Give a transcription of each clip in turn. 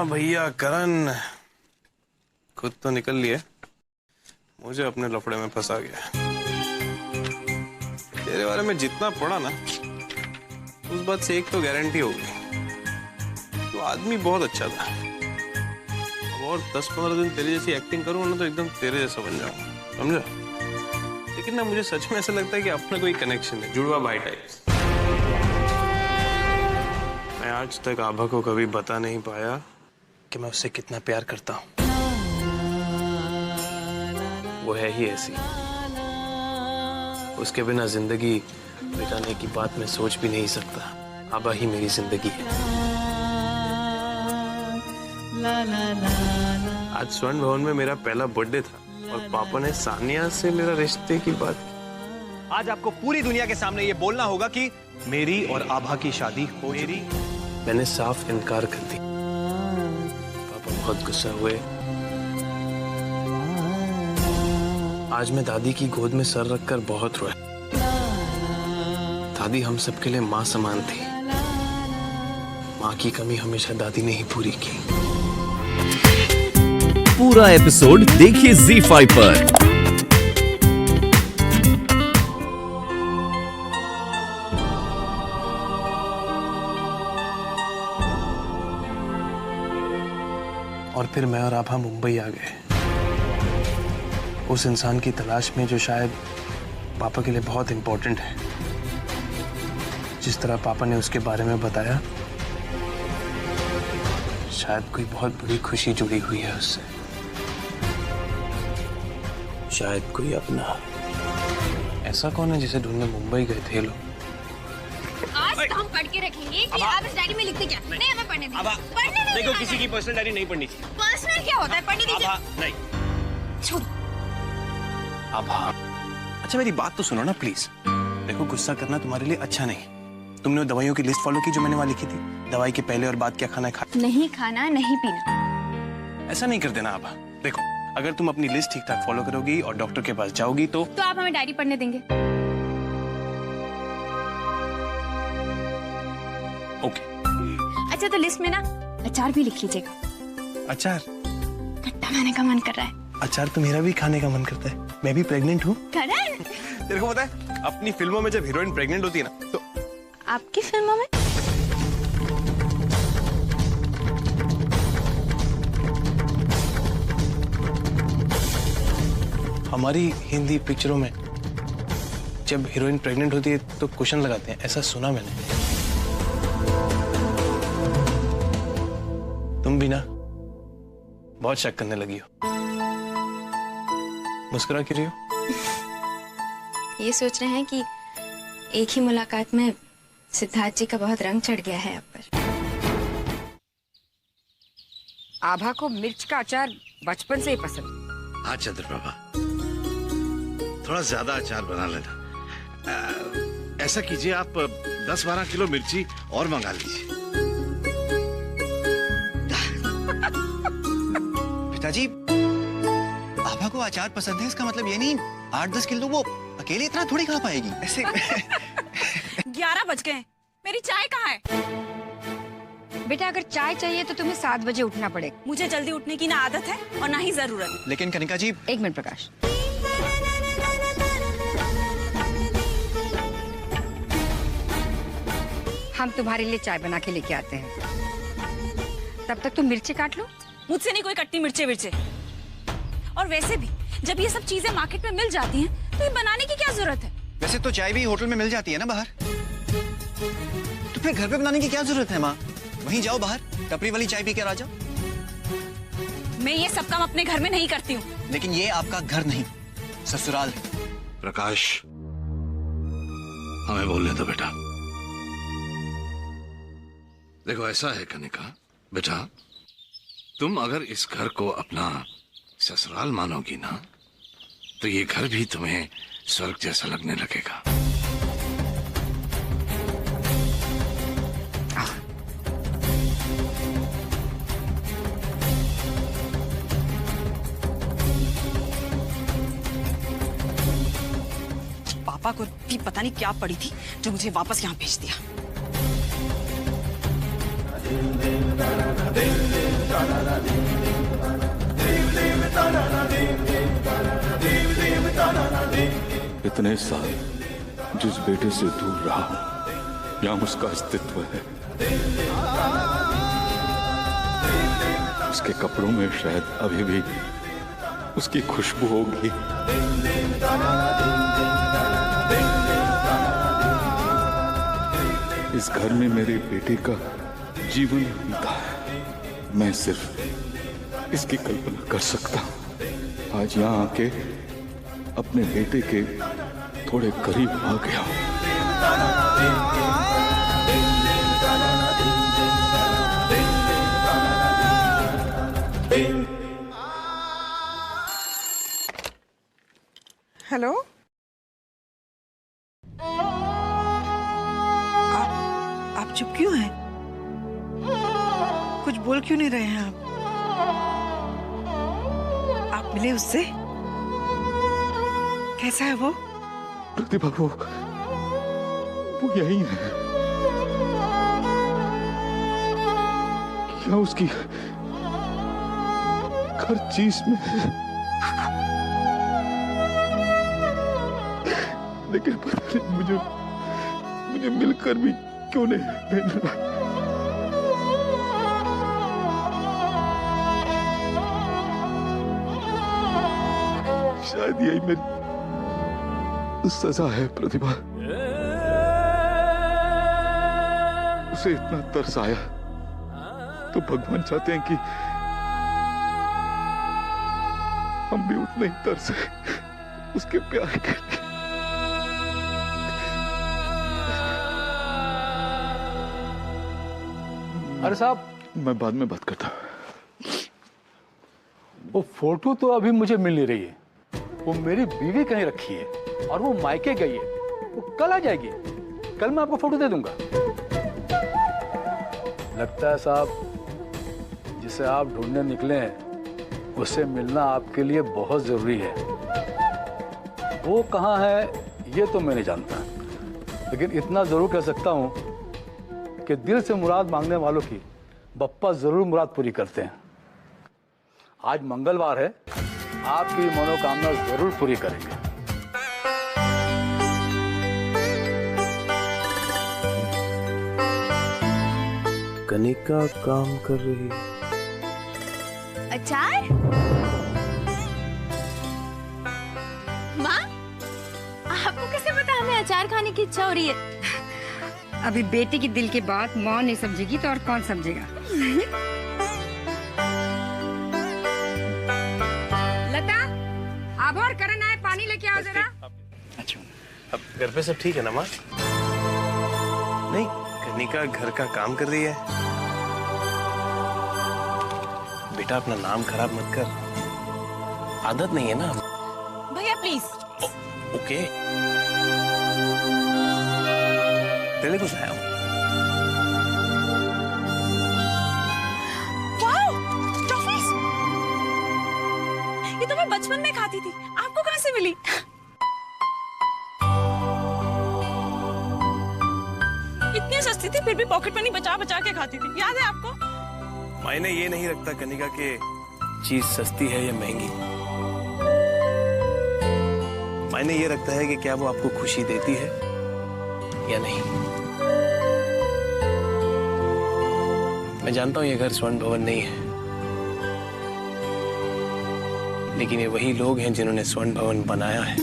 हाँ भैया करण, खुद तो निकल लिए, मुझे अपने लफड़े में फंसा गया। तेरे बारे में जितना पढ़ा ना, उस बात से एक तो गारंटी होगी, तो आदमी बहुत अच्छा था। और 10-15 दिन तेरे जैसी एक्टिंग करूँ ना तो एकदम तेरे जैसा बन जाऊंगा, समझा? लेकिन ना मुझे सच में ऐसा लगता है कि अपना कोई कनेक्शन है, जुड़वा भाई टाइप। मैं आज तक आभा को कभी बता नहीं पाया कि मैं उससे कितना प्यार करता हूँ। वो है ही ऐसी, उसके बिना जिंदगी बिताने की बात मैं सोच भी नहीं सकता। आभा ही मेरी जिंदगी है। आज स्वर्ण भवन में मेरा पहला बर्थडे था और पापा ने सानिया से मेरा रिश्ते की बात की। आज आपको पूरी दुनिया के सामने ये बोलना होगा कि मेरी और आभा की शादी हो चुकी। मैंने साफ इनकार कर दी। पापा बहुत गुस्सा हुए। आज मैं दादी की गोद में सर रखकर बहुत रोया। दादी हम सबके लिए माँ समान थी। माँ की कमी हमेशा दादी ने ही पूरी की। पूरा एपिसोड देखिए ZEE5 पर। और फिर मैं और आभा मुंबई आ गए, उस इंसान की तलाश में जो शायद पापा के लिए बहुत इंपॉर्टेंट है। जिस तरह पापा ने उसके बारे में बताया, शायद कोई बहुत बड़ी खुशी जुड़ी हुई है उससे। शायद कोई अपना। ऐसा कौन है जिसे ढूंढने मुंबई गए थे लोग? आज तो हम पढ़ के रखेंगे कि आप इस डायरी में लिखते क्या? नहीं, हमें पढ़ने दीजिए। देखो, किसी की पर्सनल डायरी नहीं पढ़नी चाहिए। पर्सनल क्या होता है? पढ़ने दीजिए। नहीं। छोड़। आभा, अच्छा मेरी बात तो सुनो ना प्लीज। देखो, गुस्सा करना तुम्हारे लिए अच्छा नहीं। तुमने वो दवाइयों की लिस्ट फॉलो की जो मैंने वहां लिखी थी? दवाई के पहले और बाद क्या खाना है? नहीं खाना, नहीं पीना। ऐसा नहीं कर देना आभा। देखो, अगर तुम अपनी लिस्ट ठीक ठाक फॉलो करोगी और डॉक्टर के पास जाओगी तो आप हमें डायरी पढ़ने देंगे? ओके। अच्छा, तो लिस्ट में ना अचार भी लिख लीजिएगा। अचार? खट्टा खाने का मन कर रहा है। अचार तो मेरा भी खाने का मन करता है। मैं भी प्रेग्नेंट हूँ। करण, तेरे को पता है, अपनी फिल्मों में जब हीरोइन प्रेग्नेंट होती है ना, तो आपकी फिल्मों में? हमारी हिंदी पिक्चरों में जब हीरोइन प्रेग्नेंट होती है तो क्वेश्चन लगाते हैं, ऐसा सुना मैंने। तुम भी ना बहुत शक करने लगी हो। मुस्कुरा क्यों रही हो? ये सोच रहे हैं कि एक ही मुलाकात में सिद्धार्थ जी का बहुत रंग चढ़ गया है आप पर। आभा को मिर्च का अचार बचपन से ही पसंद। हाँ चंद्रप्रभा, थोड़ा ज्यादा अचार बना लेना। ऐसा कीजिए, आप 10-12 किलो मिर्ची और मंगा लीजिए। पिताजी, आभा को अचार पसंद है, इसका मतलब ये नहीं 8-10 किलो वो अकेले इतना थोड़ी खा पाएगी। ऐसे 11 बज गए, मेरी चाय कहाँ है? बेटा, अगर चाय चाहिए तो तुम्हें 7 बजे उठना पड़ेगा। मुझे जल्दी उठने की ना आदत है और ना ही जरूरत। लेकिन कनिका जी। 1 मिनट प्रकाश। हम तुम्हारे लिए चाय बना के लेके आते हैं, तब तक तुम मिर्ची काट लो। मुझसे नहीं कोई कट्टी मिर्चे विर्चे। और वैसे भी जब ये सब चीजें मार्केट में मिल जाती हैं, तो ये बनाने की क्या जरूरत है? वैसे तो चाय भी होटल में मिल जाती है ना बाहर, तो फिर घर पे बनाने की क्या जरूरत है माँ? वहीं जाओ बाहर, टपरी वाली चाय पी के आ जाओ। मैं ये सब काम अपने घर में नहीं करती हूँ। लेकिन ये आपका घर नहीं, ससुराल है। प्रकाश, हमें बोलने दो बेटा। देखो, ऐसा है कनिका बेटा, तुम अगर इस घर को अपना ससुराल मानोगी ना, तो ये घर भी तुम्हें स्वर्ग जैसा लगने लगेगा। पापा को भी पता नहीं क्या पड़ी थी जो मुझे वापस यहाँ भेज दिया। इतने साल जिस बेटे से दूर रहा हूं, यहाँ उसका अस्तित्व है। उसके कपड़ों में शायद अभी भी उसकी खुशबू होगी। इस घर में मेरे बेटे का जीवन बीता है। मैं सिर्फ इसकी कल्पना कर सकता हूं। आज यहाँ आके अपने बेटे के थोड़े करीब आ गया हूं। हेलो, आप चुप क्यों हैं? कुछ बोल क्यों नहीं रहे हैं आप मिले उससे? कैसा है वो? प्रतिभा वो यही है। क्या उसकी हर चीज में है, लेकिन पता नहीं मुझे मिलकर भी क्यों नहीं मिल रहा। शायद यही मेरी सजा है प्रतिभा। उसे इतना तरस आया तो भगवान चाहते हैं कि हम भी उतने ही तरसे उसके प्यार के लिए। अरे साहब, मैं बाद में बात करता हूं। वो फोटो तो अभी मुझे मिल नहीं रही है। वो मेरी बीवी कहीं रखी है और वो मायके गई है। वो कल आ जाएगी। कल मैं आपको फोटो दे दूंगा। लगता है साहब, जिसे आप ढूंढने निकले हैं उससे मिलना आपके लिए बहुत जरूरी है। वो कहाँ है ये तो मैं नहीं जानता, लेकिन इतना जरूर कह सकता हूं कि दिल से मुराद मांगने वालों की बप्पा जरूर मुराद पूरी करते हैं। आज मंगलवार है, आपकी मनोकामना जरूर पूरी करेंगे। कनिका काम कर रही है। अचार? माँ, आपको कैसे पता हमें अचार खाने की इच्छा हो रही है? अभी बेटे की दिल की बात माँ नहीं समझेगी तो और कौन समझेगा? लता, अब और करण आए, पानी लेके आओ जरा। अच्छा, अब घर पे सब ठीक है ना माँ? नहीं, कनिका घर का काम कर रही है। बेटा अपना नाम खराब मत कर, आदत नहीं है ना। भैया प्लीज। ओके, तेरे को लाया हूं। Wow, toffees! ये तो मैं बचपन में खाती थी। आपको कहां से मिली? इतनी सस्ती थी फिर भी पॉकेट मनी बचा बचा के खाती थी। याद है आपको? मायने ये नहीं रखता कनिका के चीज सस्ती है या महंगी। मायने ये रखता है कि क्या वो आपको खुशी देती है या नहीं। मैं जानता हूं ये घर स्वर्ण भवन नहीं है, लेकिन ये वही लोग हैं जिन्होंने स्वर्ण भवन बनाया है।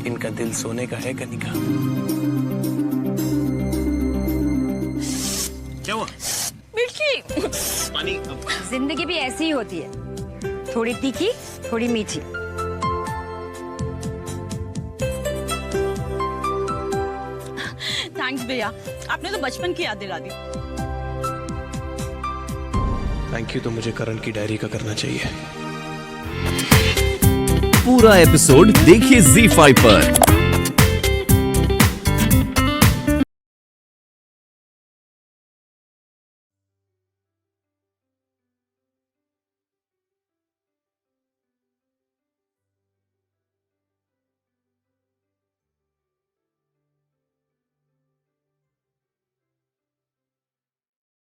इनका दिल सोने का है कनिका। क्या हुआ? मिर्ची। पानी। जिंदगी भी ऐसी ही होती है, थोड़ी तीखी थोड़ी मीठी। थैंक्स भैया, आपने तो बचपन की याद दिला दी। थैंक यू तो मुझे करण की डायरी का करना चाहिए। पूरा एपिसोड देखिए ZEE5 पर।